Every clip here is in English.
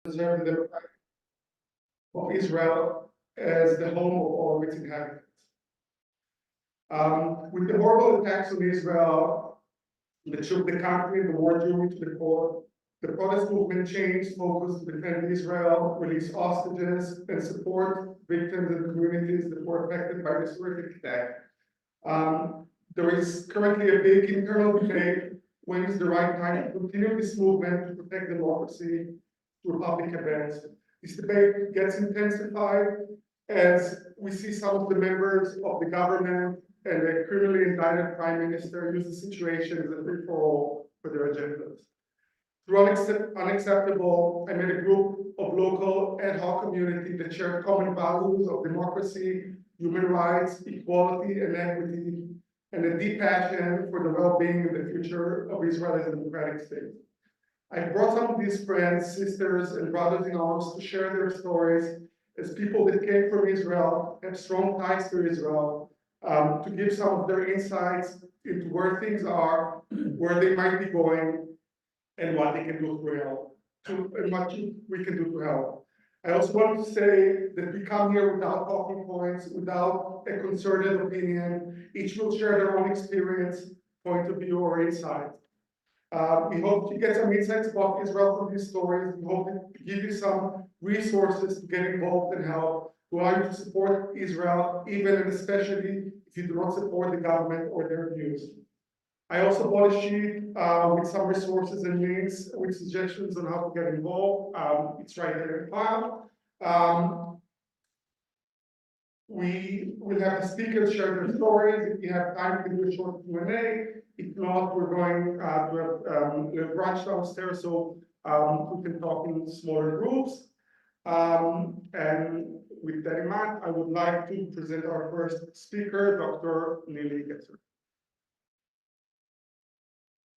preserve the democratic of Israel as the home of all its inhabitants. With the horrible attacks on Israel that shook the country and the war Jewry to the core, the protest movement changed focus to defend Israel, release hostages, and support victims and communities that were affected by this horrific attack. There is currently a big internal debate when is the right time to continue this movement to protect democracy through public events. This debate gets intensified as we see some of the members of the government and the criminally indicted prime minister use the situation as a free-for-all for their agendas. Through UnXeptable, I met a group of local ad hoc community that share common values of democracy, human rights, equality, and equity, and a deep passion for the well-being and the future of Israel as a democratic state. I brought some of these friends, sisters, and brothers in arms to share their stories as people that came from Israel, have strong ties to Israel, to give some of their insights into where things are, where they might be going, and what they can do to help, and what we can do to help. I also want to say that we come here without talking points, without a concerted opinion. Each will share their own experience, point of view, or insight. We hope to get some insights about Israel from these stories. We hope to give you some resources to get involved and help, to allow you to support Israel, even and especially if you do not support the government or their views. I also bought a sheet with some resources and links with suggestions on how to get involved. It's right there in the file. We will have the speakers share their stories. If you have time, we can do a short Q&A. If not, we're going to have a brunch downstairs, so we can talk in smaller groups. And with that in mind, I would like to present our first speaker, Dr. Neely Getzer.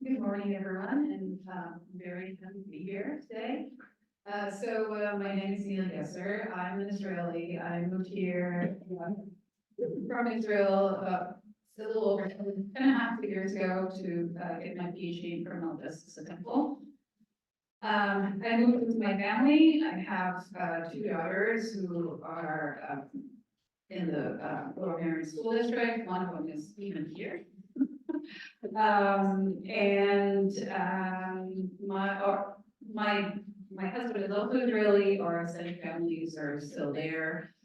Good morning, everyone, and very happy to be here today. My name is Neely Gesser. I'm an Israeli. I moved here from Israel a little over 2.5 years ago to get my PhD in criminal justice at Temple. I moved with my family. I have 2 daughters who are in the Lower Merion School District. One of them is even here. My husband is also Israeli. Our extended families are still there.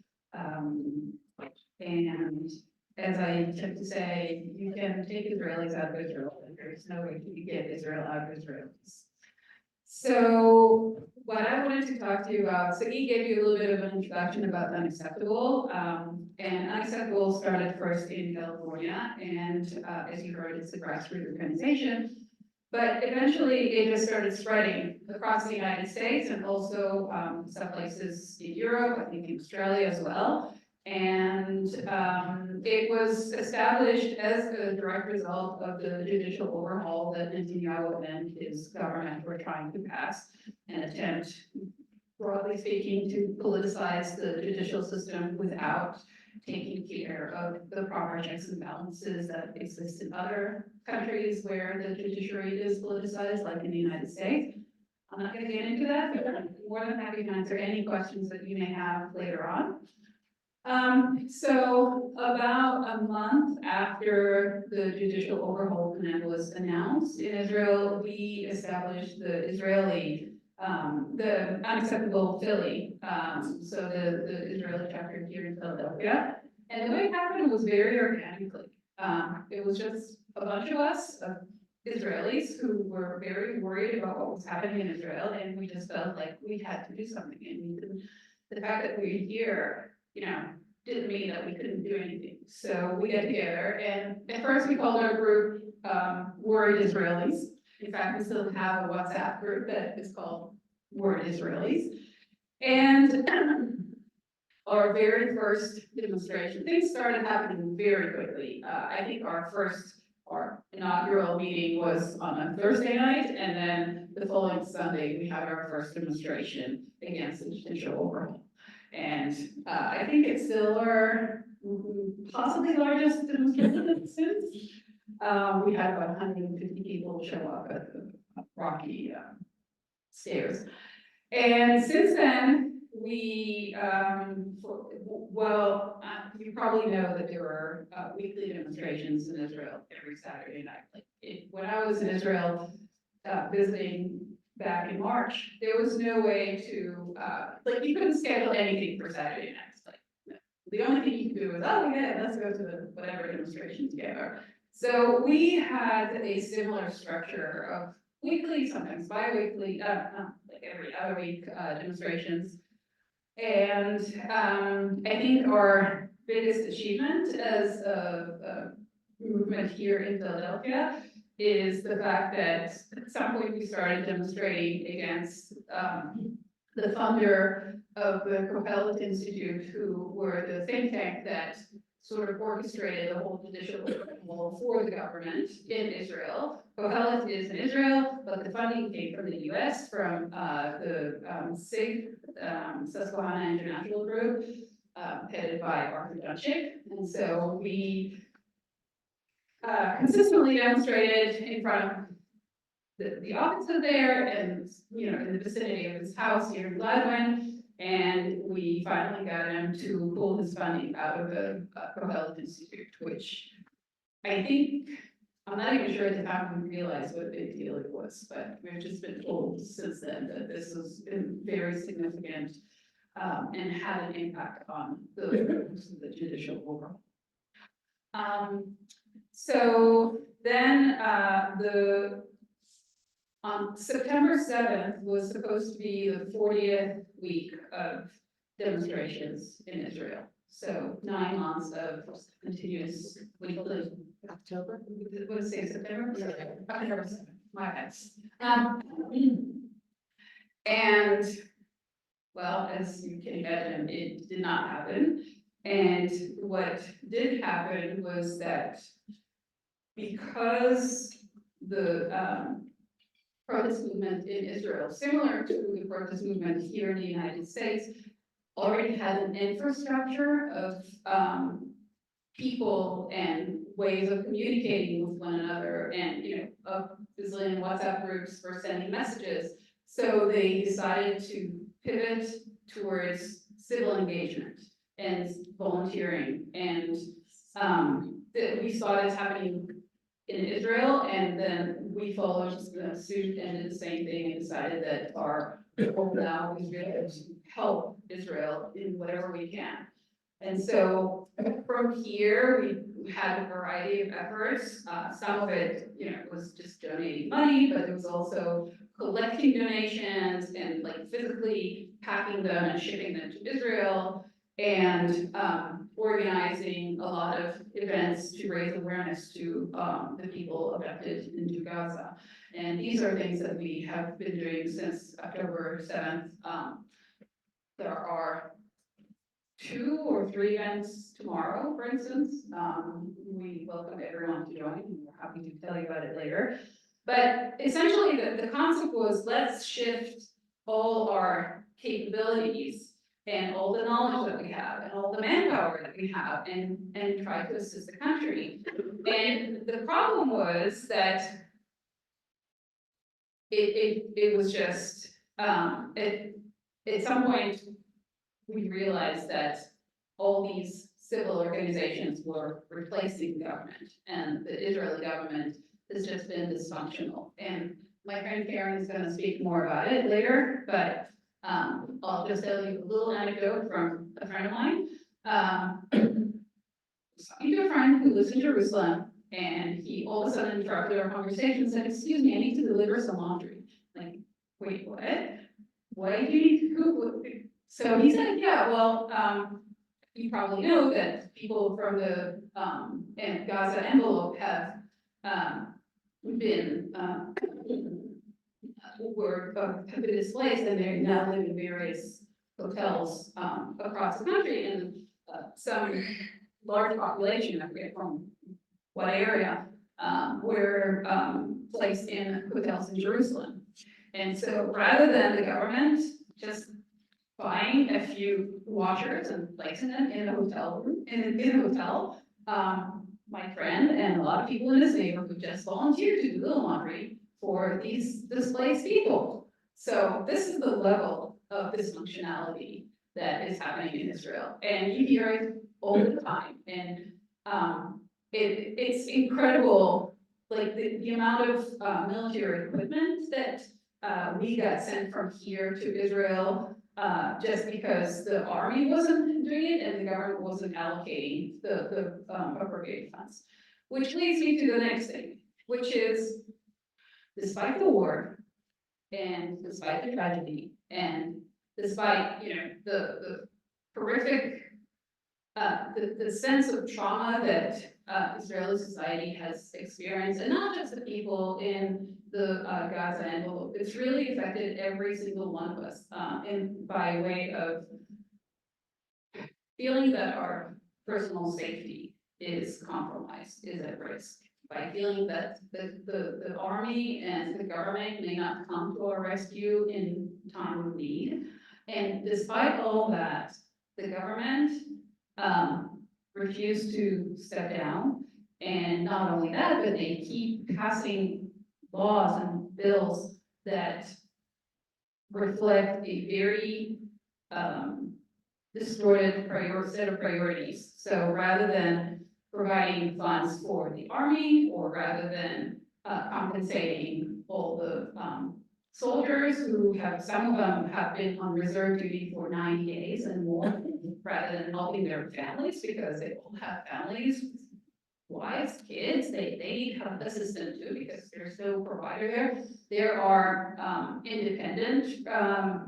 And as I tend to say, you can take Israelis out of Israel, and there's no way to get Israel out of Israelis. So what I wanted to talk to you about, so he gave you a little bit of an introduction about UnXeptable. And UnXeptable started first in California, and as you heard, it's a grassroots organization. But eventually it just started spreading across the United States and also some places in Europe, I think in Australia as well. And it was established as a direct result of the judicial overhaul that Netanyahu and his government were trying to pass, an attempt, broadly speaking, to politicize the judicial system without taking care of the proper checks and balances that exist in other countries where the judiciary is politicized, like in the United States. I'm not going to get into that, but I'm more than happy to answer any questions that you may have later on. So about a month after the judicial overhaul plan was announced in Israel, we established the Israeli, the UnXeptable Philly, so the Israeli chapter here in Philadelphia. And the way it happened was very organically. It was just a bunch of us, Israelis, who were very worried about what was happening in Israel, and we just felt like we had to do something. And the fact that we were here, didn't mean that we couldn't do anything. So we get together, and at first we called our group Worried Israelis. In fact, we still have a WhatsApp group that is called Worried Israelis. And our very first demonstration, things started happening very quickly. I think our inaugural meeting was on a Thursday night, and then the following Sunday, we had our first demonstration against the judicial overhaul. And I think it's still our possibly largest demonstration since. We had about 150 people show up at the Rocky stairs. And since then, you probably know that there were weekly demonstrations in Israel every Saturday night. When I was in Israel visiting back in March, there was no way to, you couldn't schedule anything for Saturday nights. The only thing you could do was, oh yeah, let's go to the whatever demonstration together. So we had a similar structure of weekly, sometimes bi-weekly, like every other week demonstrations. And I think our biggest achievement as a movement here in Philadelphia is the fact that at some point we started demonstrating against the funder of the Kohelet Institute, who were the think tank that sort of orchestrated the whole judicial role for the government in Israel. Kohelet is in Israel, but the funding came from the US, from the SIG, Susquehanna International Group, headed by Arthur Dunchik. And so we consistently demonstrated in front of the offices there and, in the vicinity of his house here in Gladwin. And we finally got him to pull his funding out of the Kohelet Institute, which I think, I'm not even sure at the time we realized what a big deal it was, but we've just been told since then that this has been very significant and had an impact on the judicial overall. So then on September 7th was supposed to be the 40th week of demonstrations in Israel. So 9 months of continuous weekly. October? What is it, September? October 7th, my bad. And well, as you can imagine, it did not happen. And what did happen was that because the protest movement in Israel, similar to the protest movement here in the United States, already had an infrastructure of people and ways of communicating with one another, and a bazillion WhatsApp groups for sending messages. So they decided to pivot towards civil engagement and volunteering, and we saw this happening in Israel, and then we followed suit and did the same thing and decided that our goal now is really to help Israel in whatever we can. And so from here, we had a variety of efforts. Some of it, was just donating money, but it was also collecting donations and physically packing them and shipping them to Israel, and organizing a lot of events to raise awareness to the people affected into Gaza. And these are things that we have been doing since October 7th. There are 2 or 3 events tomorrow, for instance. We welcome everyone to join, and we're happy to tell you about it later. But essentially, the concept was, let's shift all our capabilities and all the knowledge that we have and all the manpower that we have and try to assist the country. And the problem was that it was just, at some point, we realized that all these civil organizations were replacing government, and the Israeli government has just been dysfunctional. And my friend Karen is going to speak more about it later, but I'll just tell you a little anecdote from a friend of mine. Talking to a friend who lives in Jerusalem, and he all of a sudden interrupted our conversation and said, "Excuse me, I need to deliver some laundry." Like, wait, what? What do you need to cook? So he said, yeah, well, you probably know that people from the Gaza envelope have been displaced, and they now live in various hotels across the country, and some large population, I forget from what area, were placed in hotels in Jerusalem. And so rather than the government just buying a few washers and placing them in a hotel room, in a hotel, my friend and a lot of people in his neighborhood just volunteered to do the laundry for these displaced people. So this is the level of dysfunctionality that is happening in Israel. And you hear it all the time. And it's incredible, like the amount of military equipment that we got sent from here to Israel just because the army wasn't doing it and the government wasn't allocating the appropriate funds. Which leads me to the next thing, which is, despite the war, and despite the tragedy, and despite, you know, the horrific, the sense of trauma that Israeli society has experienced, and not just the people in the Gaza envelope, it's really affected every single one of us, and by way of feeling that our personal safety is compromised, is at risk, by feeling that the army and the government may not come to our rescue in time of need. And despite all that, the government refused to step down. And not only that, but they keep passing laws and bills that reflect a very distorted set of priorities. So rather than providing funds for the army, or rather than compensating all the soldiers who have, some of them have been on reserve duty for 90 days and more, rather than helping their families, because they all have families, wives, kids, they need help assistance too, because there's no provider there. There are independent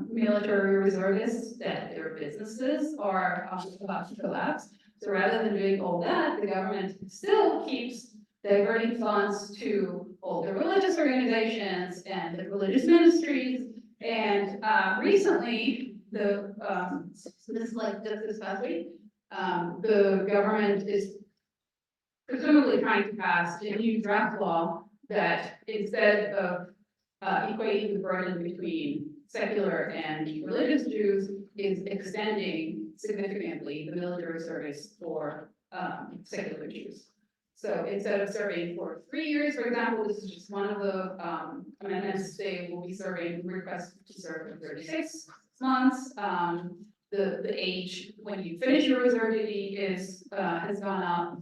military reservists that their businesses are about to collapse. So rather than doing all that, the government still keeps diverting funds to all the religious organizations and the religious ministries. And recently, this is like just this past week, the government is presumably trying to pass a new draft law that, instead of equating the burden between secular and religious Jews, is extending significantly the military service for secular Jews. So instead of serving for 3 years, for example, this is just one of the amendments. They will be serving, request to serve for 36 months. The age when you finish your reserve duty is has gone up.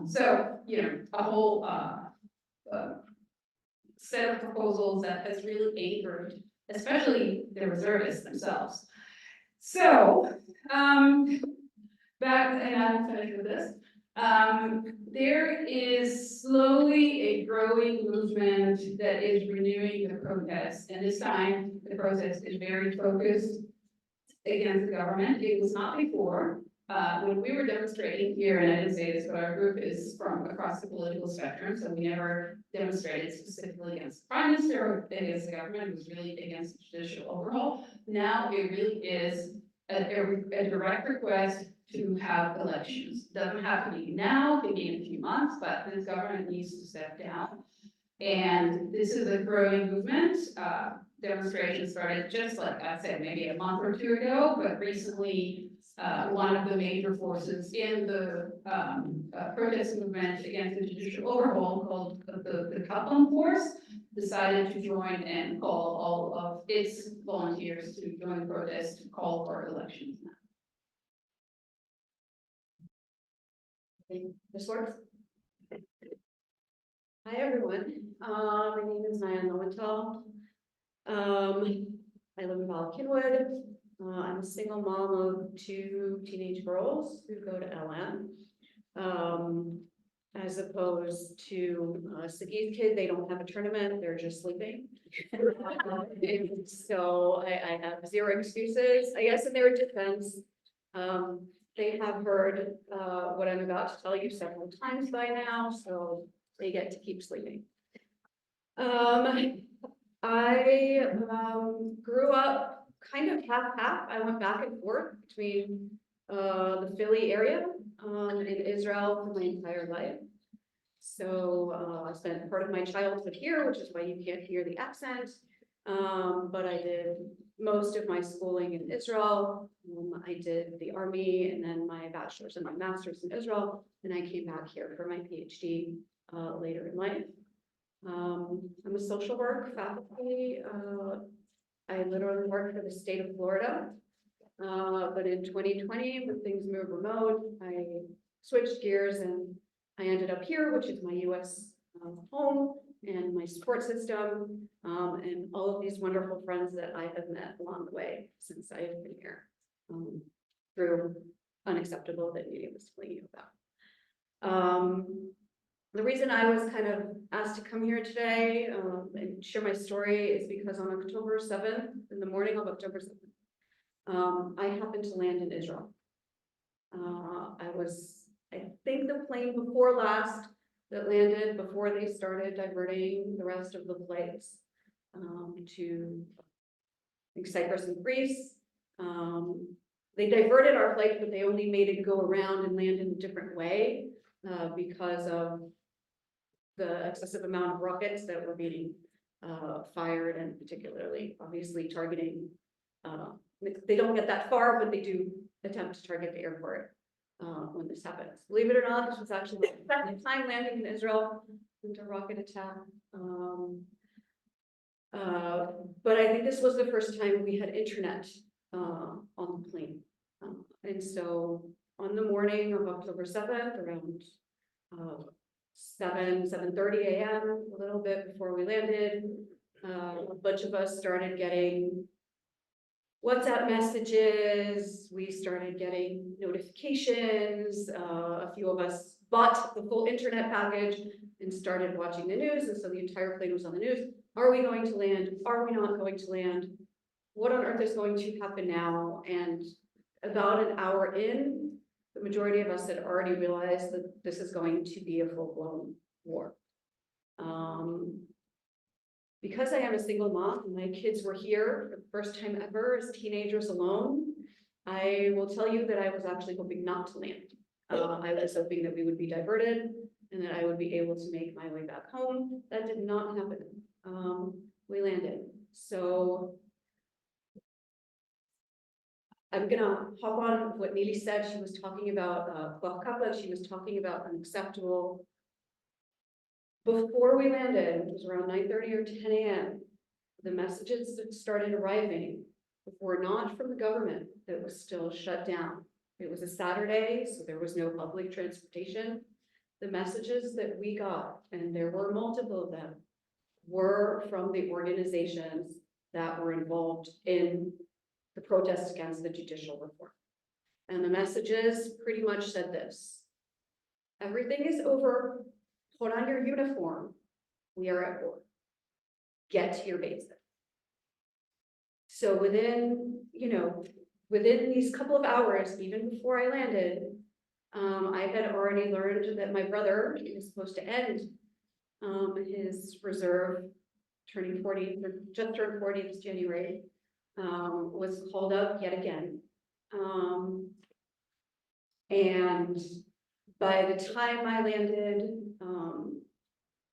So, you know, a whole set of proposals that has really angered, especially the reservists themselves. So, back, and I'm finished with this. There is slowly a growing movement that is renewing the protest, and this time the protest is very focused against the government. It was not before. When we were demonstrating here, and I didn't say this, but our group is from across the political spectrum, so we never demonstrated specifically against the prime minister or against the government. It was really against the judicial overhaul. Now it really is a direct request to have elections. Doesn't have to be now, it can be in a few months, but this government needs to step down. And this is a growing movement. Demonstrations started just like I said, maybe a month or two ago, but recently one of the major forces in the protest movement against the judicial overhaul, called the Kaplan Force, decided to join and call all of its volunteers to join the protest to call for elections now. This works. Hi, everyone. My name is Naya Lowenthal. I live in Bala Kinwood. I'm a single mom of 2 teenage girls who go to LM. As opposed to Sagi's kid, they don't have a tournament, they're just sleeping. And so I have 0 excuses, I guess, in their defense. They have heard what I'm about to tell you several times by now, so they get to keep sleeping. I grew up kind of half-half. I went back and forth between the Philly area in Israel for my entire life. So I spent part of my childhood here, which is why you can't hear the accent. But I did most of my schooling in Israel. I did the army and then my bachelor's and my master's in Israel. And I came back here for my PhD later in life. I'm a social work faculty I literally worked for the state of Florida. But in 2020, when things moved remote, I switched gears and I ended up here, which is my US home and my support system, and all of these wonderful friends that I have met along the way since I have been here, through Unacceptable that Media was telling you about. The reason I was kind of asked to come here today and share my story is because on October 7th, in the morning of October 7th, I happened to land in Israel. I think the plane before last that landed before they started diverting the rest of the flights to, I think, Cyprus and Greece. They diverted our flight, but they only made it go around and land in a different way because of the excessive amount of rockets that were being fired, and particularly, obviously, targeting. They don't get that far, but they do attempt to target the airport when this happens. Believe it or not, this was actually the second time landing in Israel into a rocket attack. But I think this was the first time we had internet on the plane. And so on the morning of October 7th, around 7:30 a.m., a little bit before we landed, a bunch of us started getting WhatsApp messages, we started getting notifications, a few of us bought the full internet package and started watching the news, and so the entire plane was on the news. Are we going to land? Are we not going to land? What on earth is going to happen now? And about an hour in, the majority of us had already realized that this is going to be a full-blown war. Because I am a single mom and my kids were here for the first time ever as teenagers alone, I will tell you that I was actually hoping not to land. I was hoping that we would be diverted and that I would be able to make my way back home. That did not happen. We landed. So I'm gonna hop on what Neely said. She was talking about she was talking about Unacceptable. Before we landed, it was around 9:30 or 10 a.m. The messages that started arriving were not from the government that was still shut down. It was a Saturday, so there was no public transportation. The messages that we got, and there were multiple of them, were from the organizations that were involved in the protests against the judicial reform. And the messages pretty much said this: everything is over. Put on your uniform. We are at war. Get to your basics. So within these couple of hours, even before I landed, I had already learned that my brother was supposed to end his reserve, turning 40, just turned 40 this January, was called up yet again. And by the time I landed,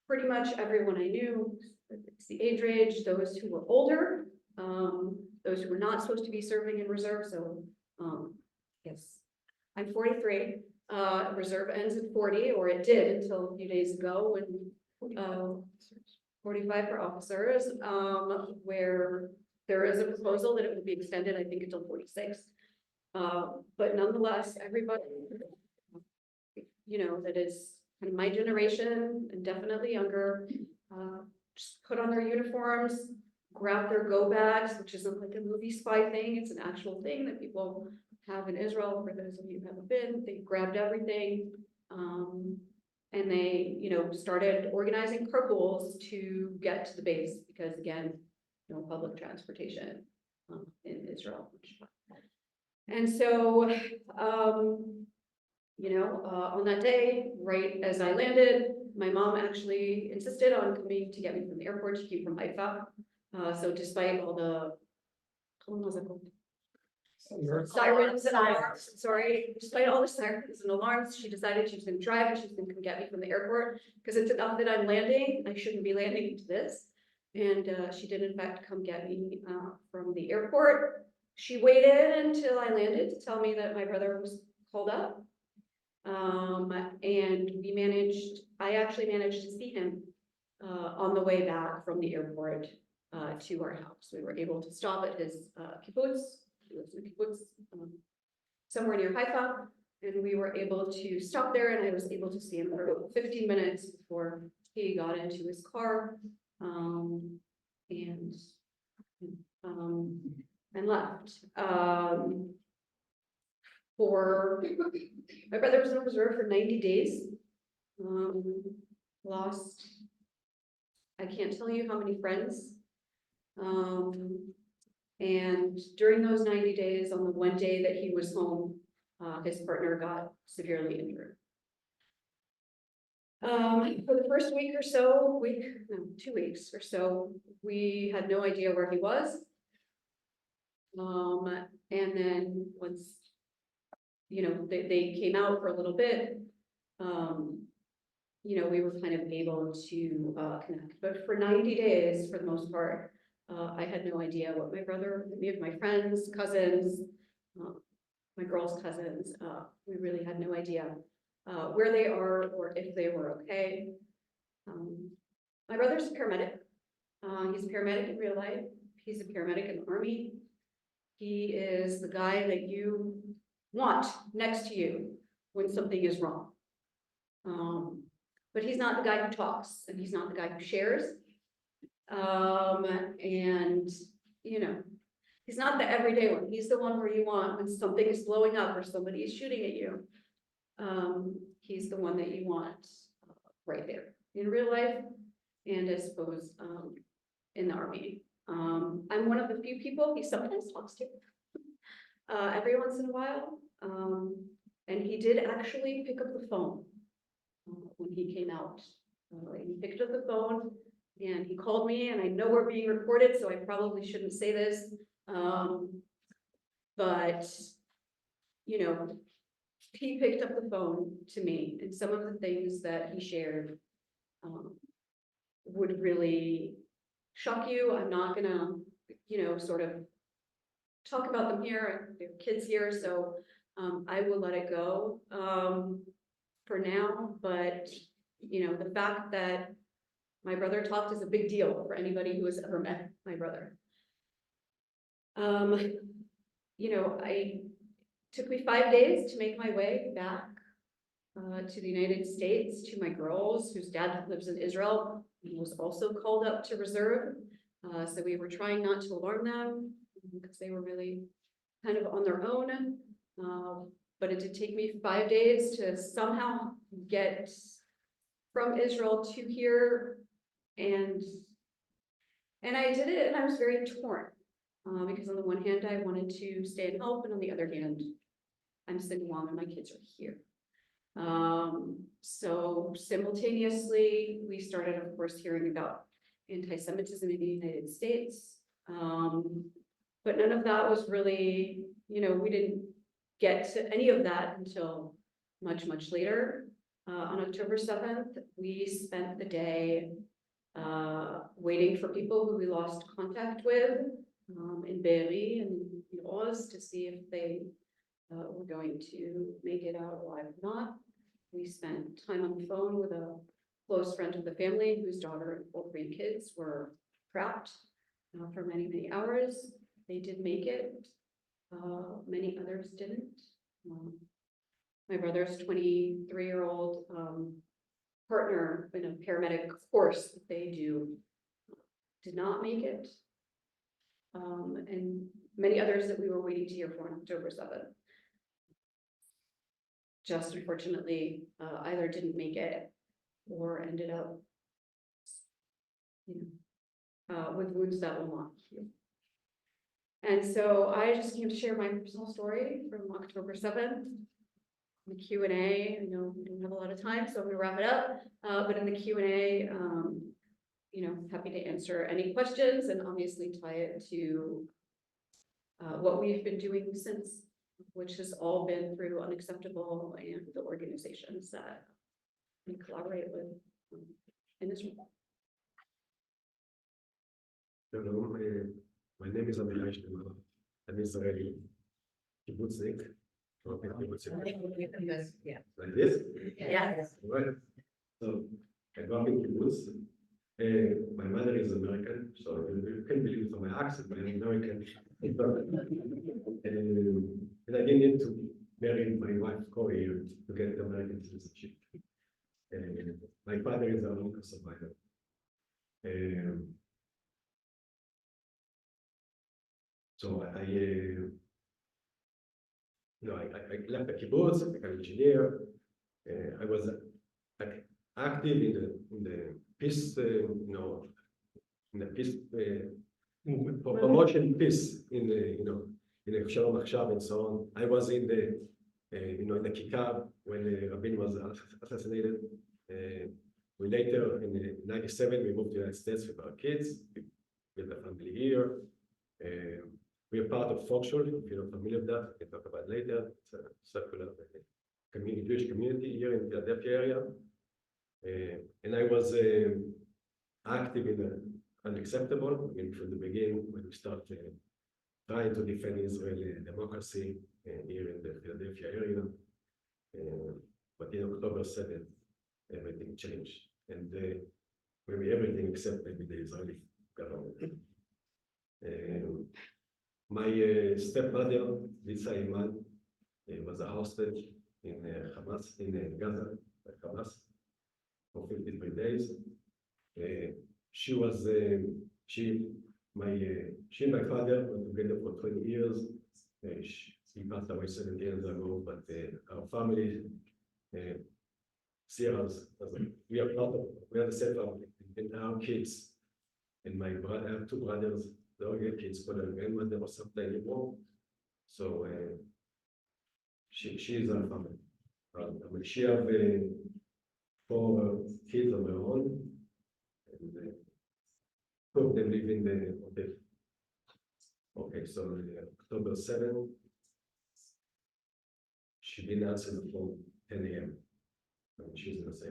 pretty much everyone I knew, it's the age range, those who were older, those who were not supposed to be serving in reserve. So, yes, I'm 43. Reserve ends at 40, or it did until a few days ago when 45 for officers, where there is a proposal that it would be extended, I think, until 46. But nonetheless, everybody, that is kind of my generation and definitely younger, just put on their uniforms, grab their go bags, which isn't like a movie spy thing. It's an actual thing that people have in Israel. For those of you who haven't been, they grabbed everything. And they, started organizing carpools to get to the base because, again, no public transportation in Israel. And so, on that day, right as I landed, my mom actually insisted on coming to get me from the airport. She came from Haifa. So despite all the sirens and alarms, despite all the sirens and alarms, she decided she was going to drive and she was going to come get me from the airport because it's enough that I'm landing. I shouldn't be landing into this. And she did, in fact, come get me from the airport. She waited until I landed to tell me that my brother was called up. And I actually managed to see him on the way back from the airport. to our house. We were able to stop at his kibbutz. He lives in a kibbutz somewhere near Haifa, and we were able to stop there, and I was able to see him for about 15 minutes before he got into his car, and left. For my brother was in reserve for 90 days. Lost, I can't tell you how many friends. And during those 90 days, on the one day that he was home, his partner got severely injured. For the first week or so, 2 weeks or so, we had no idea where he was. And then once, you know, they came out for a little bit, you know, we were kind of able to connect. But for 90 days, for the most part, I had no idea what my brother, any of my friends, cousins, my girls' cousins, we really had no idea where they are or if they were okay. My brother's a paramedic. He's a paramedic in real life. He's a paramedic in the Army. He is the guy that you want next to you when something is wrong. But he's not the guy who talks, and he's not the guy who shares. And, you know, he's not the everyday one. He's the one where you want when something is blowing up or somebody is shooting at you. He's the one that you want right there in real life, and I suppose in the Army. I'm one of the few people he sometimes talks to every once in a while. And he did actually pick up the phone when he came out. He picked up the phone and he called me, and I know we're being recorded, so I probably shouldn't say this. But, you know, he picked up the phone to me, and some of the things that he shared would really shock you. I'm not gonna, you know, sort of talk about them here. I have kids here, so I will let it go for now. But, you know, the fact that my brother talked is a big deal for anybody who has ever met my brother. You know, it took me 5 days to make my way back to the United States, to my girls, whose dad lives in Israel. He was also called up to reserve. So we were trying not to alarm them because they were really kind of on their own. But it did take me 5 days to somehow get from Israel to here. And I did it, and I was very torn. Because on the one hand, I wanted to stay and help, and on the other hand, I'm a single mom and my kids are here. So simultaneously, we started, of course, hearing about anti-Semitism in the United States. But none of that was really, you know, we didn't get to any of that until much, much later. On October 7th, we spent the day waiting for people who we lost contact with in Be'eri and in Oz to see if they were going to make it out alive or not. We spent time on the phone with a close friend of the family whose daughter and 4 grandkids were trapped for many, many hours. They did make it. Many others didn't. My brother's 23-year-old partner in a paramedic course that they do did not make it. And many others that we were waiting to hear from on October 7th. Just unfortunately, either didn't make it or ended up, you know, with wounds that will not heal. And so I just came to share my personal story from October 7th. The Q&A, I know we don't have a lot of time, so I'm gonna wrap it up. But in the Q&A, you know, happy to answer any questions and obviously tie it to what we've been doing since, which has all been through UnXeptable and the organizations that we collaborate with in this room. Hello, my name is Amirai Shneimar. I'm Israeli kibbutznik. Yeah. Like this? Yes. Right. So I grew up in kibbutz. My mother is American, so you can believe from my accent, but I'm American. And I didn't need to marry my wife Corey to get the American citizenship. My father is a Holocaust survivor. So I left the kibbutz, I became an engineer. I was active in the peace, in the peace for promotion peace in the in the Shalom Achshav and so on. I was in the in the Kikar when Rabin was assassinated. We later in '97 we moved to the United States with our kids, with the family here. We are part of Foxhole, if you're not familiar with that, we can talk about it later. It's a circular community, Jewish community here in the Philadelphia area. And I was active in UnXeptable, from the beginning when we started trying to defend Israeli democracy here in the Philadelphia area. But in October 7th, everything changed. And maybe everything except maybe the Israeli government. My stepmother, Lisa Iman, was a hostage in Hamas, in Gaza, at Hamas, for 53 days. She and my father were together for 20 years. She passed away 7 years ago, but our family see us as we are part of, we are the same family, and our kids, and my brother, I have 2 brothers. They all get kids for their grandmother or something anymore. So she is our family. She have 4 kids of her own, and 2 of them live in the hotel. Okay, so October 7th, she didn't answer the phone 10 a.m. I mean, she's gonna say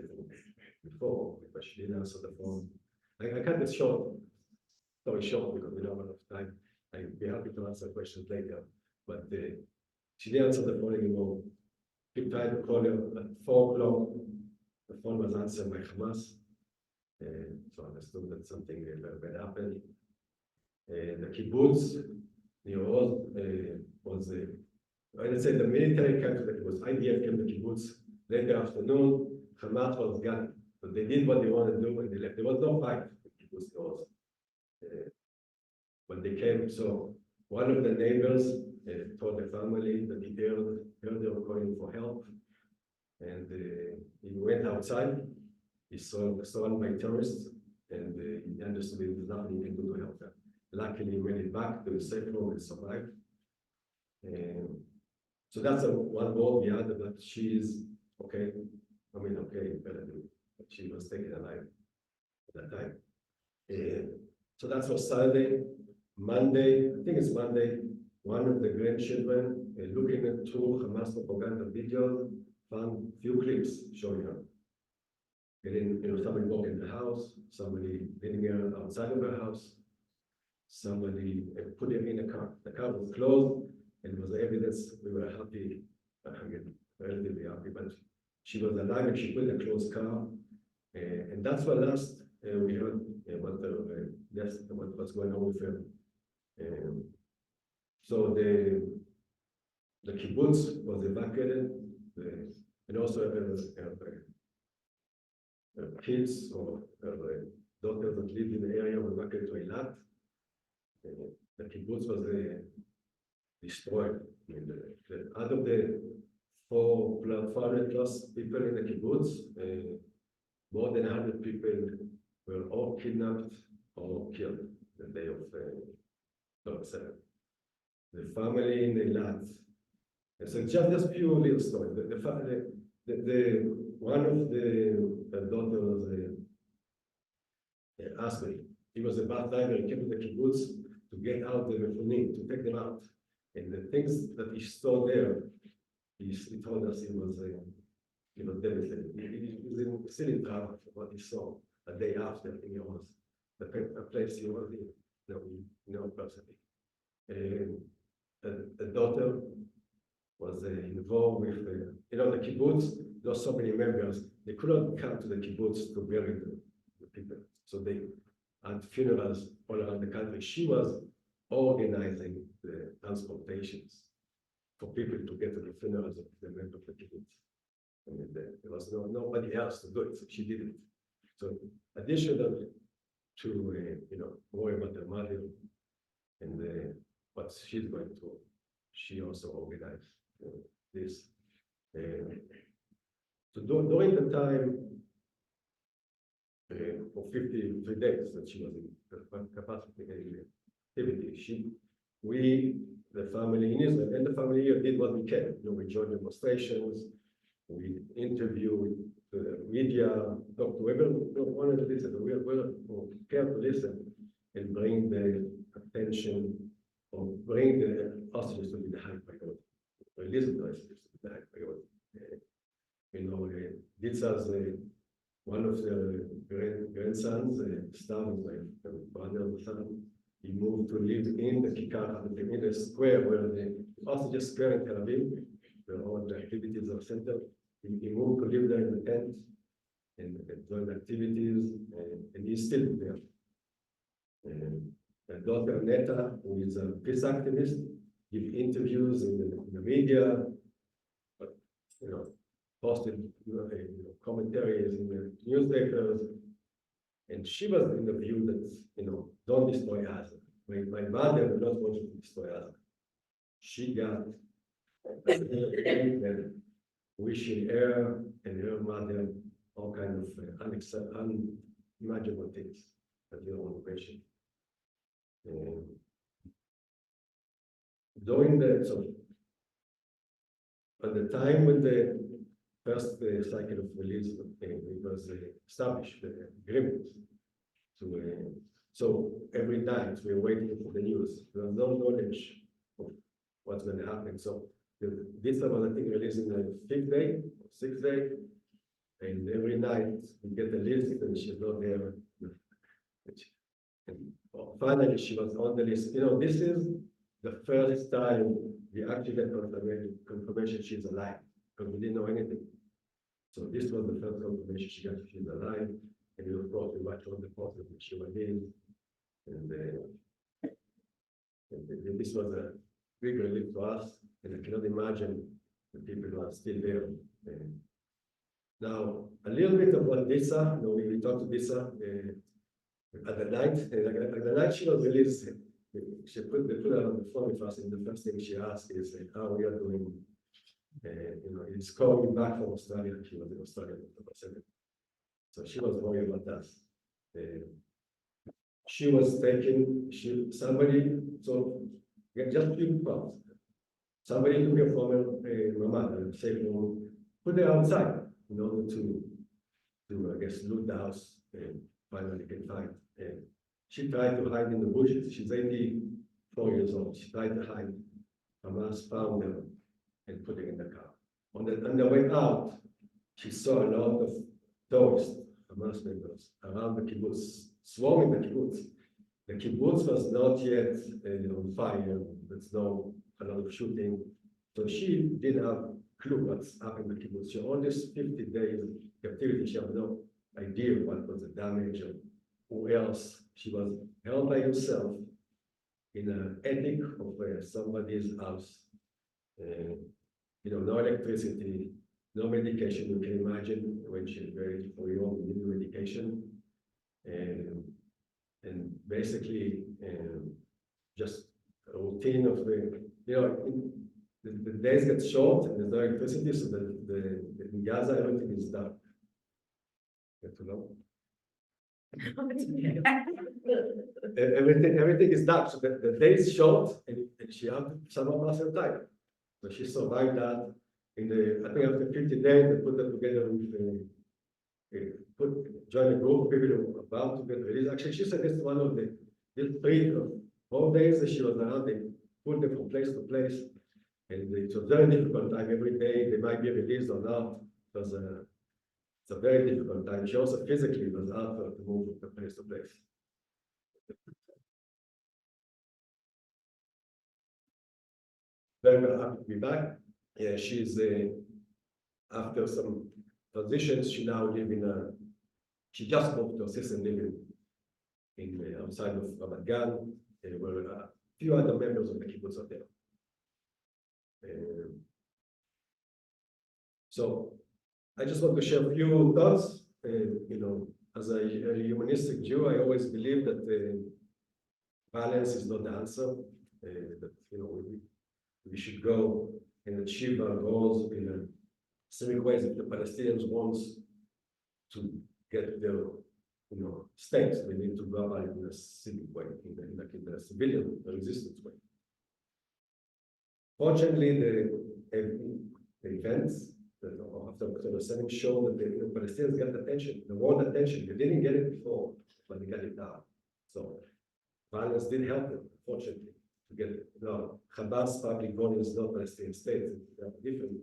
before, but she didn't answer the phone. I cut this short. Story short because we don't have enough time. I'd be happy to answer questions later, but she didn't answer the phone anymore. Keep trying to call her at 4 o'clock. The phone was answered by Hamas, so I understood that something bad happened. The kibbutz near Oz was, let's say the military came to the kibbutz. IDF came to the kibbutz late afternoon. Hamas was gone, but they did what they wanted to do and they left. There was no fight in kibbutz Oz. When they came, so one of the neighbors told the family that he heard they were calling for help, and he went outside. He saw surrounded by terrorists, and he understood there was nothing he can do to help them. Luckily, he made it back to the safe room and survived. So that's one goal we had, that she is okay. I mean, okay, better do. But she was taken alive at that time. So that's for Saturday. Monday, I think it's Monday, one of the grandchildren looking at 2 Hamas propaganda videos, found few clips showing her. Getting, somebody walking in the house, somebody leading her outside of her house, somebody put her in a car. The car was closed, and it was evidence. We were happy, relatively happy, but she was alive and she put in a closed car. And that's what last we heard about what's going on with her. So the kibbutz was evacuated, and also kids or daughters that lived in the area were evacuated to Eilat. The kibbutz was destroyed. I mean, out of the 400 plus people in the kibbutz, more than 100 people were all kidnapped or killed the day of October 7th. The family in Eilat. So just few little stories. One of the daughters asked me. He was a bus driver. He came to the kibbutz to get out the mefunim, to take them out. And the things that he saw there, he told us he was devastated. He was still in trouble for what he saw a day after he was the place he was in, personally. The daughter was involved with, the kibbutz. There were so many members. They could not come to the kibbutz to bury the people. So they had funerals all around the country. She was organizing the transportations for people to get to the funerals of the members of the kibbutz. And there was nobody else to do it, so she did it. So additional to worry about her mother and what she's going through, she also organized this. So during the time for 53 days that she was in capacity activity, the family in Israel and the family here did what we can. We joined demonstrations, we interviewed the media, talked to everyone who wanted to listen. We were prepared to listen and bring the attention or bring the hostages to be the high priority. Release the hostages to be the high priority. Ditsa's one of the grandsons, Stam, my brother, the son, he moved to live in the Kikar, in the square where the hostages square in Tel Aviv, where all the activities are centered. He moved to live there in the tent and join activities, and he's still there. My daughter Neta, who is a peace activist, give interviews in the media, but posted commentaries in the newspapers, and she was in the view that don't destroy Gaza. My mother did not want to destroy Gaza. She got and wishing her and her mother all kind of unimaginable things at their own patient. During at the time when the first cycle of release it was established, the agreement. So every night we were waiting for the news. There was no knowledge of what's going to happen. So this was, I think, released in the 5th day, 6th day, and every night we get the list and she's not there. And finally, she was on the list. This is the first time we actually get confirmation she's alive, because we didn't know anything. So this was the first confirmation she got she's alive, and of course we watched all the process that she was in, and this was a big relief to us, and I cannot imagine the people who are still there. Now, a little bit about Disa. We talked to Disa at the night. At the night she was released, they put her on the phone with us, and the first thing she asked is how we are doing. He's calling back from Australia. She was in Australia on October 7th. So she was worried about us. She was taken, so just few parts. Somebody took her from her mother and safe room, put her outside in order to I guess, loot the house and finally get find. She tried to hide in the bushes. She's 84 years old. She tried to hide. Hamas found her and put her in the car. On the way out, she saw a lot of tourists, Hamas members, around the kibbutz, swarming the kibbutz. The kibbutz was not yet on fire. There's no a lot of shooting. So she didn't have a clue what's happened in the kibbutz. She all this 50 days captivity, she had no idea what was the damage or who else. She was held by herself in an attic of somebody's house. No electricity, no medication. You can imagine when she's very 84-year-old, we need medication, and basically just a routine of the days get short and there's no electricity, so in Gaza everything is dark. Get to know. Everything is dark, so the day is short, and she had to somehow pass her time. So she survived that. I think after 50 days, they put her together with join a group of people who were about to get released. Actually, she said this is one of these 3 or 4 days that she was around. They put them from place to place, and it was a very difficult time. Every day they might be released or not. It's a very difficult time. She also physically was hard to move from place to place. Very happy to be back. Yeah, she's after some transitions, she now lives in She just moved to assisted living in outside of Ramat Gan. There were a few other members of the kibbutz out there. So I just want to share a few thoughts. As a humanistic Jew, I always believe that violence is not the answer. That we should go and achieve our goals in a civic ways. If the Palestinians want to get their state, they need to go about it in a civic way, in the civilian resistance way. Fortunately, the events that after October 7 show that the Palestinians got attention, the world attention. They didn't get it before, but they got it now. So violence did help them, fortunately, to get it. Now, Hamas public goal is not Palestinian state. They have different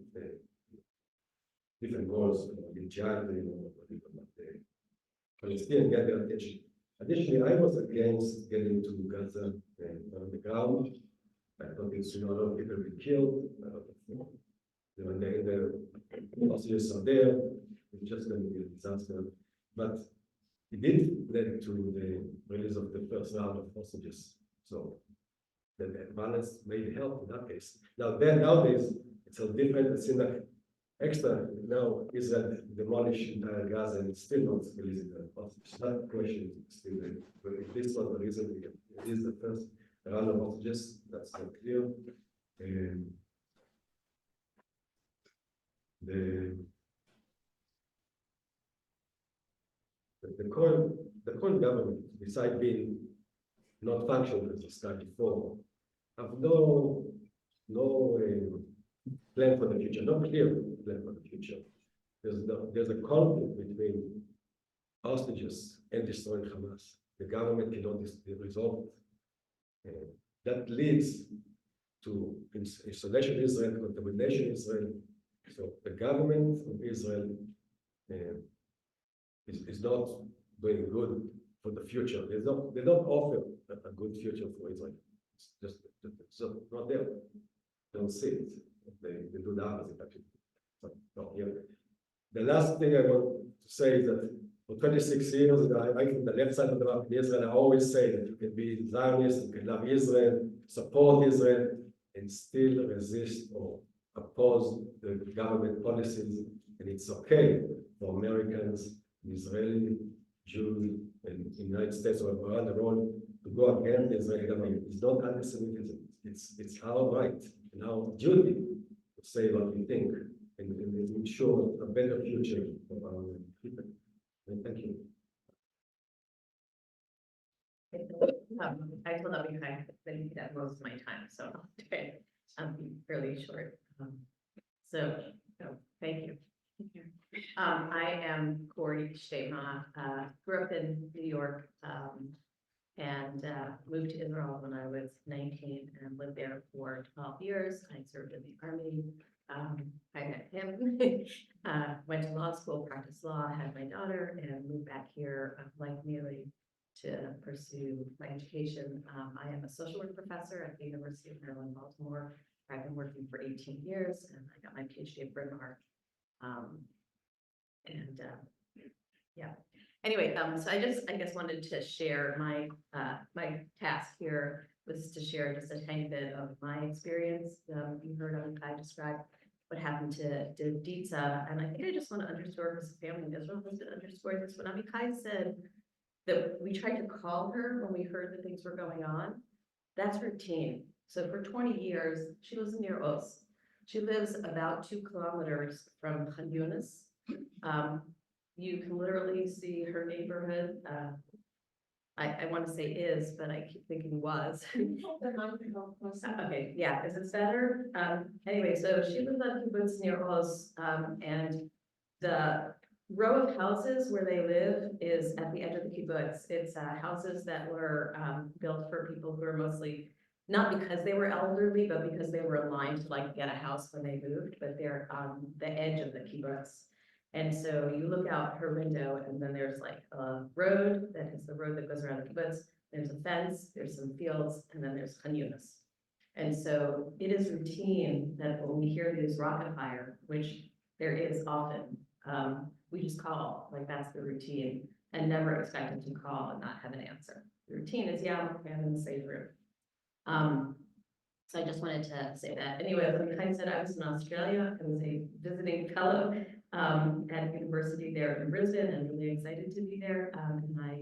goals, in jihad, but the Palestinians get their attention. Additionally, I was against getting to Gaza on the ground. I thought it's a lot of people been killed. The hostages are there. It's just going to be a disaster. But it did lead to the release of the first round of hostages. So the violence may help in that case. Now, nowadays, it's a different. It seems like extra. Now Israel demolished entire Gaza and it's still not releasing the hostages. That question is still there. But if this was the reason, it is the first round of hostages. That's not clear. The current government, besides being not functional as described before, have no plan for the future, no clear plan for the future. There's a conflict between hostages and destroying Hamas. The government cannot resolve it. That leads to isolation of Israel, contamination of Israel. So the government of Israel is not doing good for the future. They don't offer a good future for Israel. It's just not there. They don't see it. They do the opposite actually. So not here. The last thing I want to say is that for 26 years, I from the left side of the map in Israel, I always say that you can be Zionist, you can love Israel, support Israel, and still resist or oppose the government policies. And it's okay for Americans, Israeli, Jews, and United States or around the world to go against the Israeli government. It's not anti-Semitism. It's our right and our duty to say what we think and ensure a better future for our people. And thank you. I will not be kind, then you could have most of my time, so I'll try to be fairly short. Thank you. I am Corey Shtema, grew up in New York and moved to Israel when I was 19 and lived there for 12 years. I served in the Army. I met him, went to law school, practiced law, had my daughter, and moved back here like nearly to pursue my education. I am a social work professor at the University of Maryland, Baltimore. I've been working for 18 years and I got my PhD at Bryn Mawr. Yeah. Anyway, so I guess wanted to share my my task here was to share just a tiny bit of my experience. You heard Avikai describe what happened to Ditsa, and I think I just want to underscore, because the family in Israel has been underscoring this. When Avikai said that we tried to call her when we heard that things were going on, that's routine. So for 20 years, she lives near Oz. She lives about 2 kilometers from Khan Yunis. You can literally see her neighborhood. I want to say is, but I keep thinking was. Okay, yeah, is it better? Anyway, so she lives on kibbutz near Oz, and the row of houses where they live is at the edge of the kibbutz. It's houses that were built for people who are mostly, not because they were elderly, but because they were aligned to like get a house when they moved, but they're on the edge of the kibbutz. And so you look out her window and then there's like a road, that is the road that goes around the kibbutz. There's a fence, there's some fields, and then there's Khan Yunis. And so it is routine that when we hear these rocket fire, which there is often, we just call, like that's the routine. and never expected to call and not have an answer. The routine is, yeah, I'm in the safe room. So I just wanted to say that. Anyway, like I said, I was in Australia. I was a visiting fellow at university there in Brisbane, and really excited to be there. And I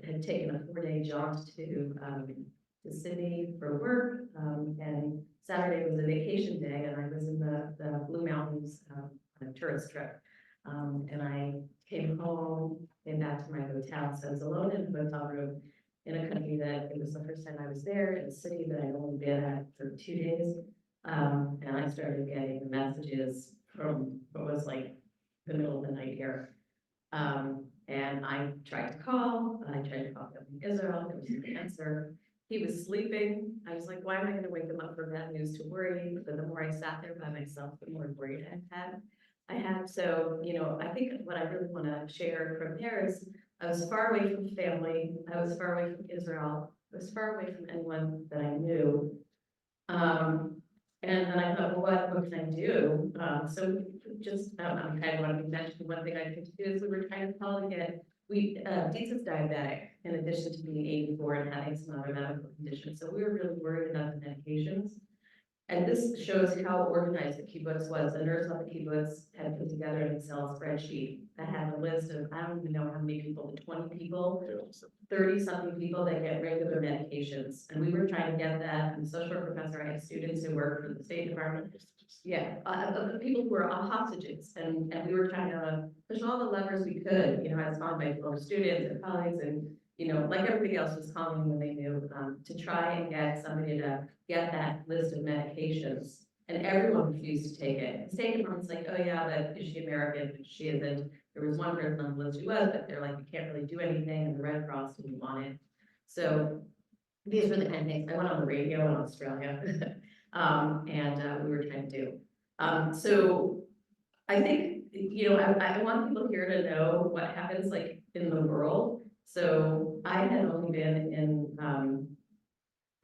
had taken a 4-day jaunt to Sydney for work, and Saturday was a vacation day, and I was in the Blue Mountains on a tourist trip. And I came home, came back to my hotel, so I was alone in a hotel room in a country that it was the first time I was there, in a city that I'd only been at for 2 days. And I started getting messages from what was like the middle of the night here. And I tried to call him from Israel, there was no answer. He was sleeping. I was like, why am I gonna wake him up for bad news to worry? But the more I sat there by myself, the more worried I had. So, you know, I think what I really wanna share from there is I was far away from family. I was far away from Israel. I was far away from anyone that I knew. And then I thought, well, what can I do? So just, I kind of want to mention one thing I could do is we were trying to call to get, Dee's diabetic in addition to being 84 and having some other medical conditions. So we were really worried about the medications. And this shows how organized the kibbutz was. The nurse on the kibbutz had put together an Excel spreadsheet that had a list of, I don't even know how many people, 20 people, 30 something people that get regular medications. And we were trying to get that. I'm a social work professor. I have students who work for the State Department. Yeah, the people who were hostages. And we were trying to push all the levers we could, you know, as found by former students and colleagues and, you know, like everybody else was calling when they knew, to try and get somebody to get that list of medications, and everyone refused to take it. The State Department's like, oh yeah, but is she American? She isn't. There was one person on the list who was, but they're like, you can't really do anything, and the Red Cross didn't want it. So these were the kind of things. I went on the radio in Australia, and we were trying to do. So I think, you know, I want people here to know what happens like in the world. So I had only been in,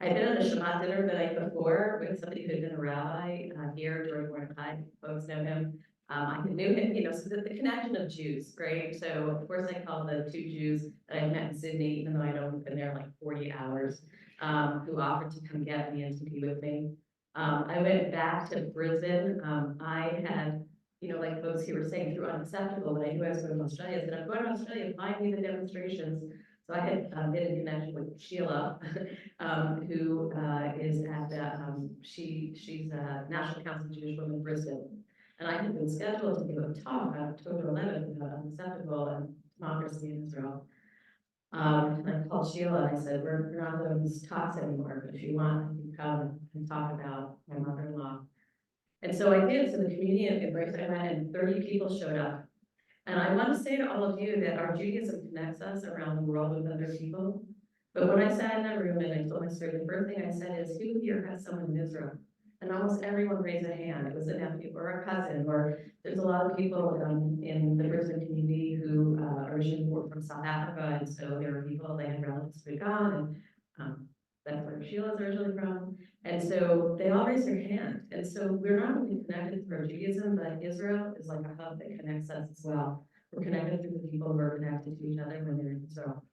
I'd been at a Shabbat dinner the night before with somebody who had been a rabbi here during Mordechai, folks know him. I knew him, you know, so the connection of Jews, right? So of course I called the 2 Jews that I met in Sydney, even though I'd only been there like 40 hours, who offered to come get me and to be with me. I went back to Brisbane. I had, you know, like folks here were saying through UnXeptable, when I knew I was going to Australia, I said, I'm going to Australia, find me the demonstrations. So I had been in connection with Sheila, who is at the, she's a National Council of Jewish Women in Brisbane. And I had been scheduled to give a talk on October 11th about unacceptable and democracy in Israel. And I called Sheila and I said, we're not doing these talks anymore, but if you want, you can come and talk about my mother-in-law. And so I did. So the community embraced. I went and 30 people showed up. And I want to say to all of you that our Judaism connects us around the world with other people. But when I sat in that room and I told my story, the first thing I said is, who here has someone in Israel? And almost everyone raised a hand. It was a nephew or a cousin, or there's a lot of people in the Brisbane community who originally were from South Africa. And so there were people, they had relatives who had gone, and that's where Sheila's originally from. And so they all raised their hand. And so we're not only connected through our Judaism, but Israel is like a hub that connects us as well. We're connected through the people who are connected to each other when they're in Israel.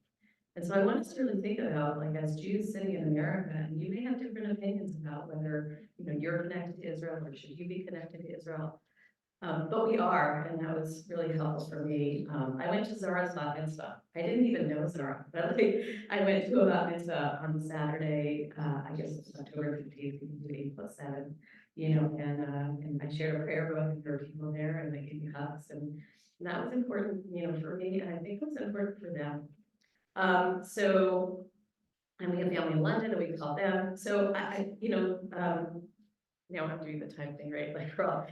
And so I want us to really think about, like, as Jews sitting in America, and you may have different opinions about whether, you know, you're connected to Israel or should you be connected to Israel. But we are, and that was really helpful for me. I went to Zara's bat mitzvah. I didn't even know Zara, but like, I went to a bat mitzvah on Saturday, I guess it was October 15th, we can do 8+7, you know, and I shared a prayer book, and there were people there, and they gave me hugs, and that was important, you know, for me, and I think it was important for them. So, and we have family in London, and we call them. So you know, now I'm doing the time thing, right? Like we're all.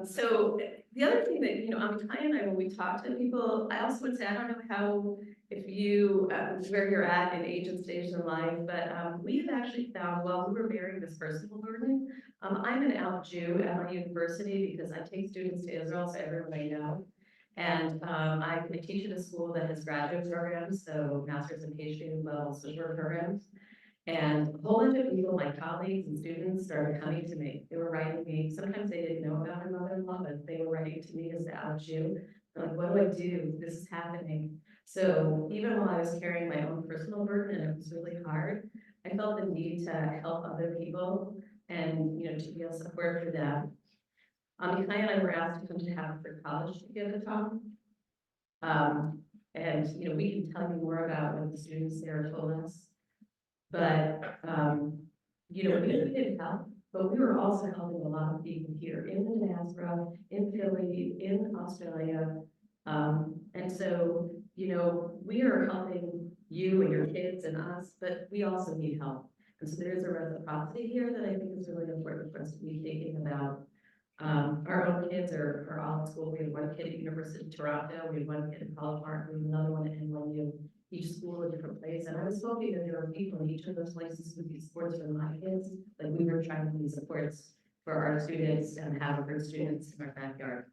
So the other thing that, you know, Amitai and I, when we talk to people, I also would say, I don't know how, if you, where you're at in age and stage in life, but we've actually found, while we were marrying this personal learning, I'm an out Jew at my university because I take students to Israel, so everyone I know. And I teach at a school that has graduate programs, so master's and PhD level social work programs. And a whole bunch of people, my colleagues and students, started coming to me. They were writing me. Sometimes they didn't know about my mother-in-law, but they were writing to me as the out Jew. They're like, what do I do? This is happening. So even while I was carrying my own personal burden and it was really hard, I felt the need to help other people and, you know, to be a support for them. Mikai and I were asked to come to Haverford College to give a talk. And, you know, we can tell you more about what the students there told us. But, you know, we did help, but we were also helping a lot of people here in the diaspora, in Philly, in Australia. And so, you know, we are helping you and your kids and us, but we also need help. And so there's a reciprocity here that I think is really important for us to be thinking about. Our own kids are all at school. We have one kid at University of Toronto, we have one kid at College Park, we have another one at NYU, each school a different place. And I was hoping that there were people in each of those places who would be supports for my kids, like we were trying to be supports for our students and have our students in our backyard.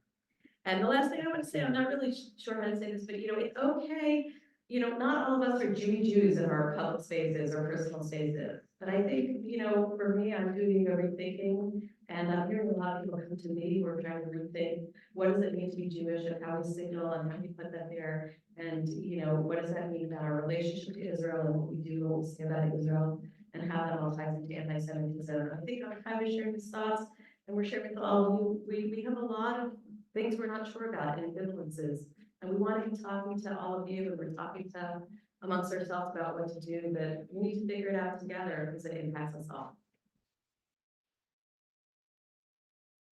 And the last thing I want to say, I'm not really sure how to say this, but you know, it's okay. You know, not all of us are Jews in our public spaces or personal spaces. But I think, you know, for me, I'm doing a rethinking, and I'm hearing a lot of people come to me who are trying to rethink, what does it mean to be Jewish and how we signal and how we put that there? And, you know, what does that mean about our relationship to Israel and what we do and what we say about Israel and how that all ties into anti-Semitism. I think I'm kind of sharing these thoughts, and we're sharing with all of you. We have a lot of things we're not sure about and influences. And we want to be talking to all of you, and we're talking to amongst ourselves about what to do, but we need to figure it out together because it impacts us all.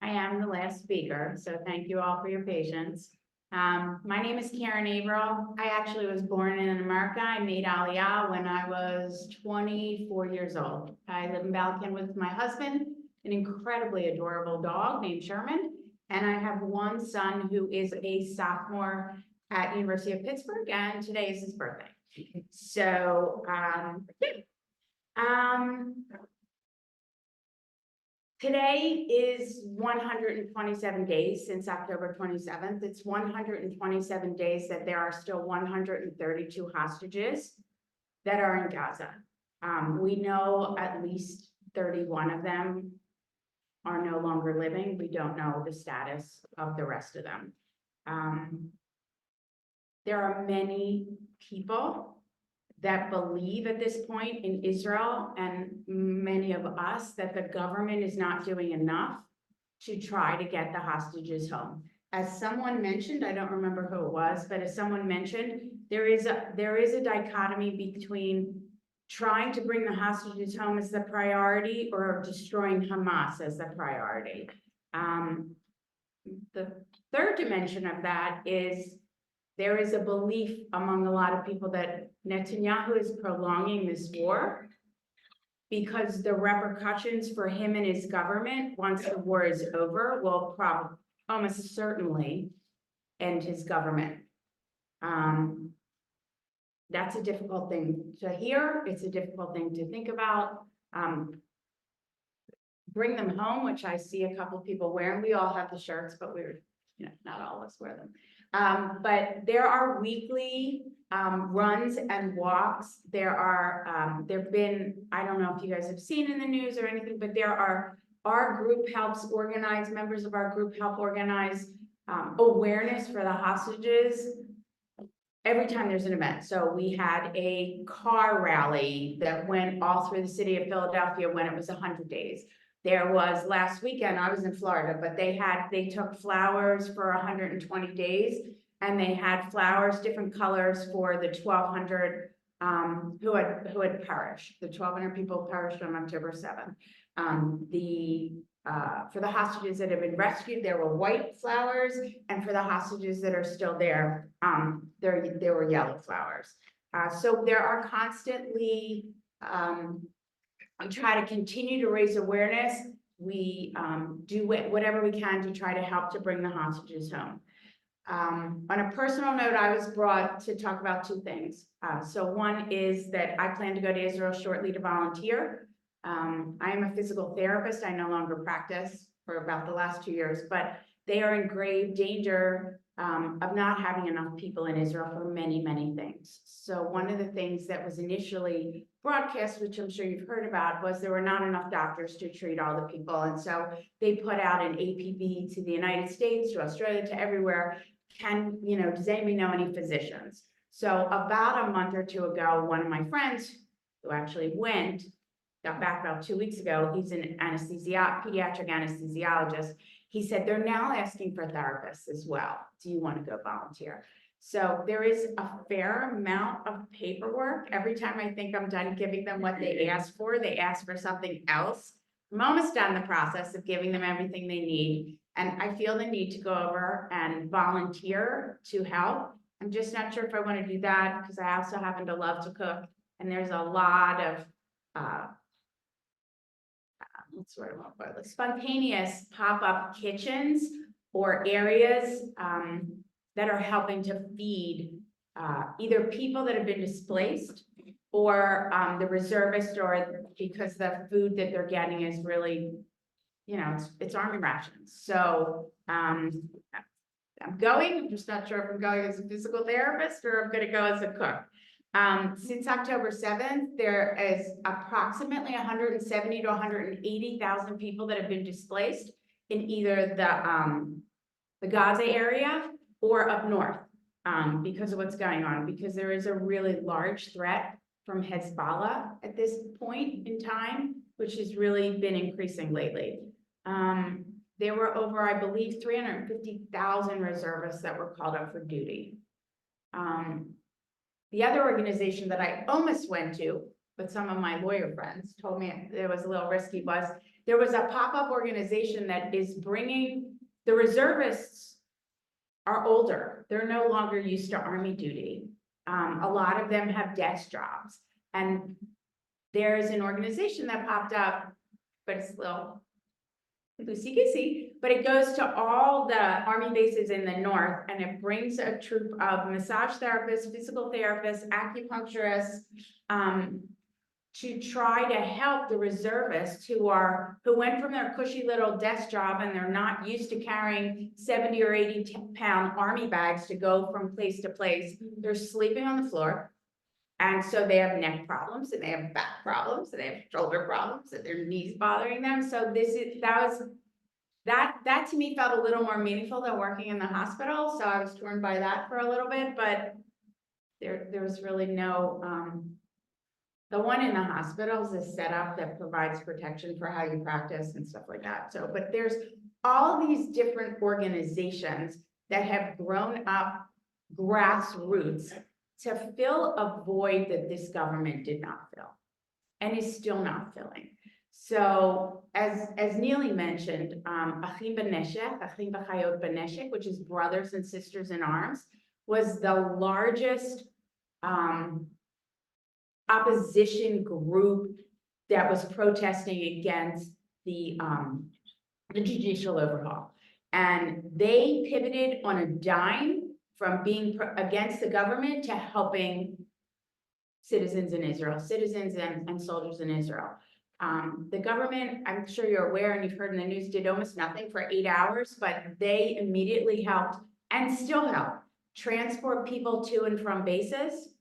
I am the last speaker, so thank you all for your patience. My name is Karen Averill. I actually was born in America. I made Aliyah when I was 24 years old. I live in Balkan with my husband, an incredibly adorable dog named Sherman, and I have one son who is a sophomore at University of Pittsburgh, and today is his birthday. So, today is 127 days since October 27th. It's 127 days that there are still 132 hostages that are in Gaza. We know at least 31 of them are no longer living. We don't know the status of the rest of them. There are many people that believe at this point in Israel, and many of us, that the government is not doing enough to try to get the hostages home. As someone mentioned, I don't remember who it was, but as someone mentioned, there is a dichotomy between trying to bring the hostages home as the priority or destroying Hamas as the priority. The third dimension of that is there is a belief among a lot of people that Netanyahu is prolonging this war because the repercussions for him and his government, once the war is over, will probably almost certainly end his government. That's a difficult thing to hear. It's a difficult thing to think about. Bring them home, which I see a couple people wearing. We all have the shirts, but we're, you know, not all of us wear them. But there are weekly runs and walks. There've been, I don't know if you guys have seen in the news or anything, but our group helps organize, members of our group help organize awareness for the hostages every time there's an event. So we had a car rally that went all through the city of Philadelphia when it was 100 days. There was last weekend, I was in Florida, but they took flowers for 120 days, and they had flowers, different colors for the 1,200 who had perished. The 1,200 people perished on October 7th. For the hostages that have been rescued, there were white flowers, and for the hostages that are still there, there were yellow flowers. So there are constantly, we try to continue to raise awareness. We do whatever we can to try to help to bring the hostages home. On a personal note, I was brought to talk about two things. So one is that I plan to go to Israel shortly to volunteer. I am a physical therapist. I no longer practice for about the last 2 years, but they are in grave danger of not having enough people in Israel for many, many things. So one of the things that was initially broadcast, which I'm sure you've heard about, was there were not enough doctors to treat all the people. And so they put out an APB to the United States, to Australia, to everywhere, does anybody know any physicians? So about a month or two ago, one of my friends who actually got back about 2 weeks ago, he's an pediatric anesthesiologist. He said, they're now asking for therapists as well. Do you want to go volunteer? So there is a fair amount of paperwork. Every time I think I'm done giving them what they asked for, they ask for something else. I'm almost done the process of giving them everything they need. And I feel the need to go over and volunteer to help. I'm just not sure if I want to do that because I also happen to love to cook. And there's a lot of, spontaneous pop-up kitchens or areas that are helping to feed either people that have been displaced or the reservists, or because the food that they're getting is really, it's army rations. So I'm just not sure if I'm going as a physical therapist or I'm gonna go as a cook. Since October 7th, there is approximately 170 to 180,000 people that have been displaced in either the Gaza area or up north because of what's going on, because there is a really large threat from Hezbollah at this point in time, which has really been increasing lately. There were over, I believe, 350,000 reservists that were called up for duty. The other organization that I almost went to, but some of my lawyer friends told me it was a little risky, was there was a pop-up organization that is bringing, the reservists are older. They're no longer used to army duty. A lot of them have desk jobs. And there's an organization that popped up, but it's a little loosey-goosey, but it goes to all the army bases in the north, and it brings a troop of massage therapists, physical therapists, acupuncturists, to try to help the reservists who went from their cushy little desk job and they're not used to carrying 70 or 80-pound army bags to go from place to place. They're sleeping on the floor. And so they have neck problems, and they have back problems, and they have shoulder problems, and their knees bothering them. So that to me felt a little more meaningful than working in the hospital. So I was torn by that for a little bit, but there was really no, the one in the hospitals is set up that provides protection for how you practice and stuff like that. So, but there's all these different organizations that have grown up grassroots to fill a void that this government did not fill and is still not filling. So as Neely mentioned, Achim B'Chayot B'Neshek, which is Brothers and Sisters in Arms, was the largest opposition group that was protesting against the judicial overhaul. And they pivoted on a dime from being against the government to helping citizens in Israel, citizens and soldiers in Israel. The government, I'm sure you're aware and you've heard in the news, did almost nothing for 8 hours, but they immediately helped and still help transport people to and from bases,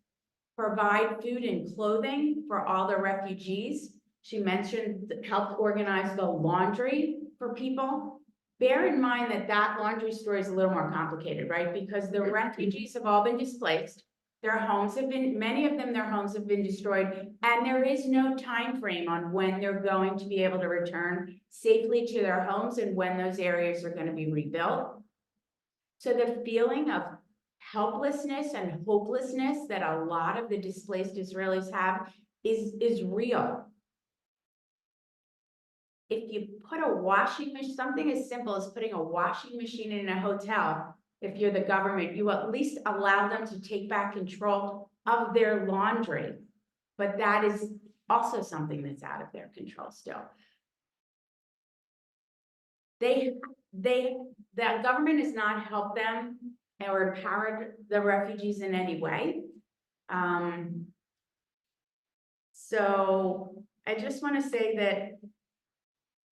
provide food and clothing for all the refugees. She mentioned helped organize the laundry for people. Bear in mind that that laundry story is a little more complicated, right? Because the refugees have all been displaced. Their homes have been, many of them, their homes have been destroyed, and there is no time frame on when they're going to be able to return safely to their homes and when those areas are going to be rebuilt. So the feeling of helplessness and hopelessness that a lot of the displaced Israelis have is real. If you put a washing machine, something as simple as putting a washing machine in a hotel, if you're the government, you at least allow them to take back control of their laundry. But that is also something that's out of their control still. The government has not helped them or empowered the refugees in any way. So I just want to say that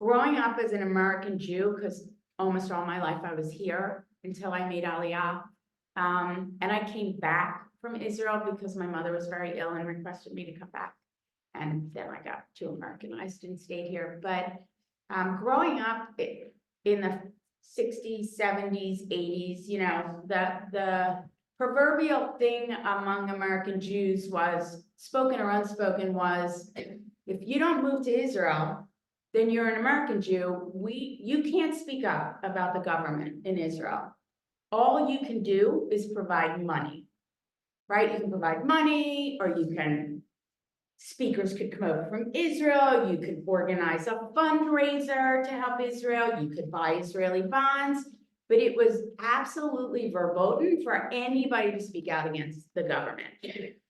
growing up as an American Jew, because almost all my life I was here until I made Aliyah, and I came back from Israel because my mother was very ill and requested me to come back. And then I got too Americanized and stayed here. But growing up in the 60s, 70s, 80s, you know, the proverbial thing among American Jews was, spoken or unspoken, was, if you don't move to Israel, then you're an American Jew. You can't speak up about the government in Israel. All you can do is provide money, right? You can provide money, or you can, speakers could come over from Israel, you could organize a fundraiser to help Israel, you could buy Israeli bonds, but it was absolutely verboten for anybody to speak out against the government.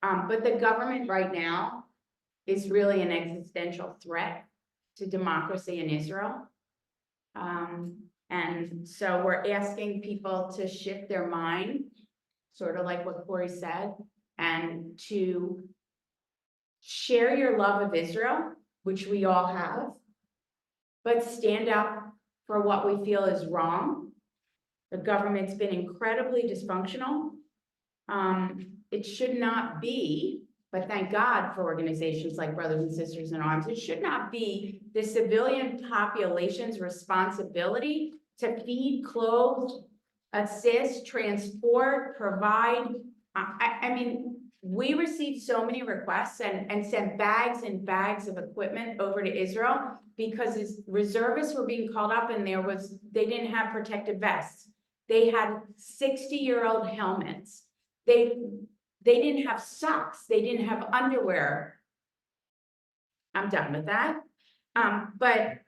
But the government right now is really an existential threat to democracy in Israel. And so we're asking people to shift their mind, sort of like what Corey said, and to share your love of Israel, which we all have, but stand up for what we feel is wrong. The government's been incredibly dysfunctional. It should not be, but thank God for organizations like Brothers and Sisters in Arms, it should not be the civilian population's responsibility to feed, clothe, assist, transport, provide. I mean, we received so many requests and sent bags and bags of equipment over to Israel because reservists were being called up and they didn't have protective vests. They had 60-year-old helmets. They didn't have socks. They didn't have underwear. I'm done with that. But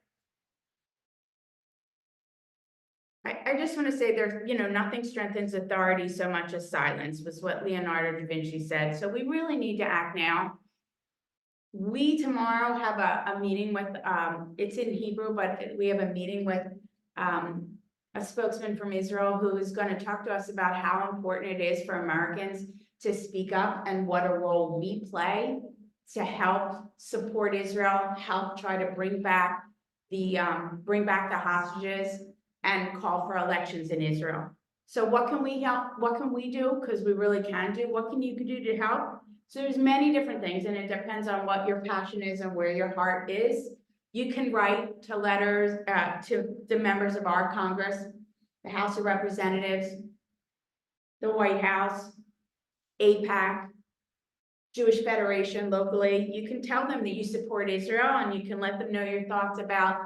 I just want to say there's, you know, nothing strengthens authority so much as silence, was what Leonardo da Vinci said. So we really need to act now. We tomorrow have a meeting with, it's in Hebrew, but we have a meeting with a spokesman from Israel who is going to talk to us about how important it is for Americans to speak up and what a role we play to help support Israel, help try to bring back the hostages, and call for elections in Israel. So what can we help? What can we do? Because we really can do. What can you do to help? So there's many different things, and it depends on what your passion is and where your heart is. You can write to letters to the members of our Congress, the House of Representatives, the White House, AIPAC, Jewish Federation locally. You can tell them that you support Israel, and you can let them know your thoughts about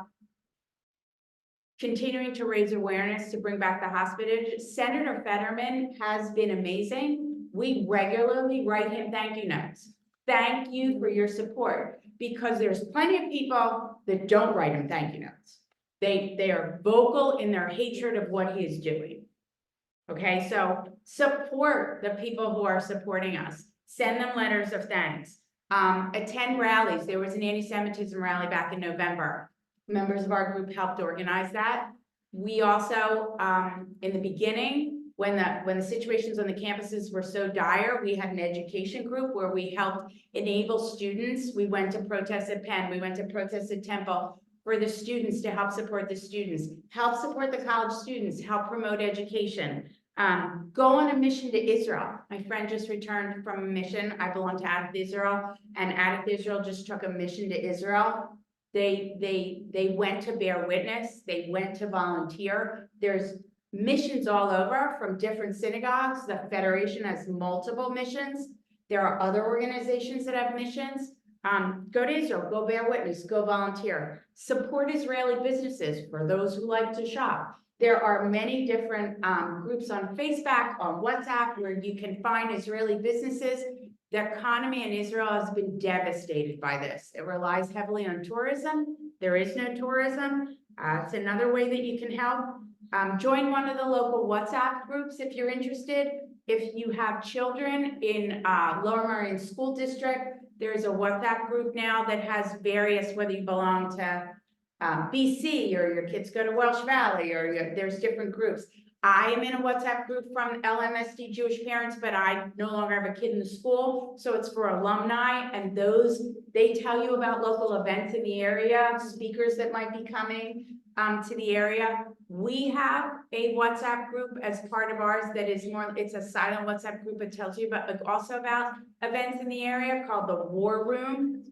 continuing to raise awareness to bring back the hostages. Senator Fetterman has been amazing. We regularly write him thank you notes. Thank you for your support, because there's plenty of people that don't write him thank you notes. They are vocal in their hatred of what he is doing. Okay, so support the people who are supporting us. Send them letters of thanks. Attend rallies. There was an anti-Semitism rally back in November. Members of our group helped organize that. We also, in the beginning, when the situations on the campuses were so dire, we had an education group where we helped enable students. We went to protest at Penn, we went to protest at Temple for the students, to help support the students, help support the college students, help promote education. Go on a mission to Israel. My friend just returned from a mission. I belong to Adith Israel, and Adith Israel just took a mission to Israel. They went to bear witness. They went to volunteer. There's missions all over from different synagogues. The Federation has multiple missions. There are other organizations that have missions. Go to Israel, go bear witness, go volunteer. Support Israeli businesses for those who like to shop. There are many different groups on Facebook, on WhatsApp, where you can find Israeli businesses. The economy in Israel has been devastated by this. It relies heavily on tourism. There is no tourism. It's another way that you can help. Join one of the local WhatsApp groups if you're interested. If you have children in Lower Merion School District, there's a WhatsApp group now that has various, whether you belong to BC or your kids go to Welsh Valley, or there's different groups. I am in a WhatsApp group from LMSD Jewish parents, but I no longer have a kid in the school, so it's for alumni, and they tell you about local events in the area, speakers that might be coming to the area. We have a WhatsApp group as part of ours that is it's a silent WhatsApp group that tells you about, also about events in the area, called the War Room.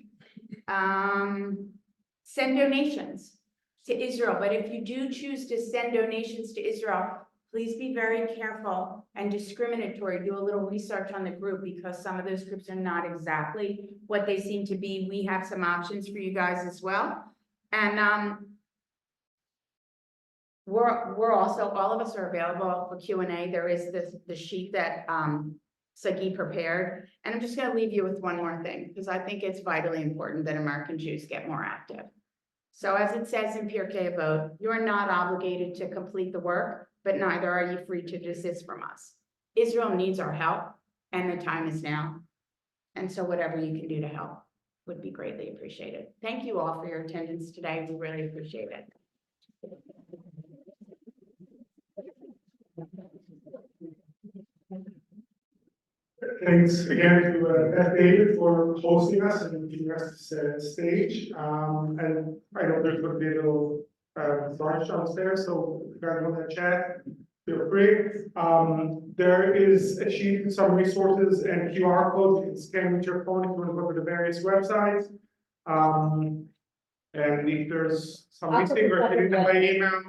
Send donations. to Israel, but if you do choose to send donations to Israel, please be very careful and discriminatory. Do a little research on the group because some of those groups are not exactly what they seem to be. We have some options for you guys as well. And we're also, all of us are available for Q&A. There is the sheet that Sagi prepared. And I'm just gonna leave you with one more thing, because I think it's vitally important that American Jews get more active. So as it says in Pirkei Avot, you're not obligated to complete the work, but neither are you free to desist from us. Israel needs our help, and the time is now. And so whatever you can do to help would be greatly appreciated. Thank you all for your attendance today. We really appreciate it. Thanks again to Beth David for hosting us and giving us this stage. And I know there's going to be a little lunch downstairs, so if you guys want to chat, feel free. There is a sheet with some resources and QR codes you can scan with your phone if you want to go to the various websites. And if there's some missing or getting them by email,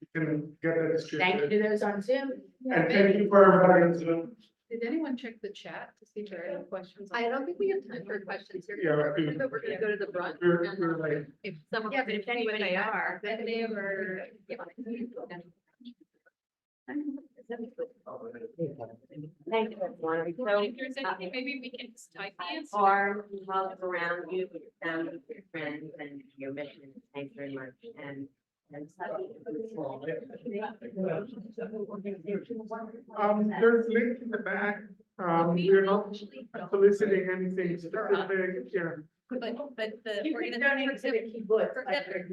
you can get that distributed. Thank you to those on Zoom. And thank you for everybody on Zoom. Did anyone check the chat to see if there are any questions? I don't think we have time for questions here. Yeah, right. But we're gonna go to the front. We're like, If someone. Yeah, but if anybody They has- are, then they were. Thank you, everyone. If there's anything, maybe we can just type the answer. Or love around you with your family, with your friends and your mission. Thanks very much. And. There's links in the back, we're not soliciting anything specific, yeah. But the You can organization. donate to the kibbutz, Forget-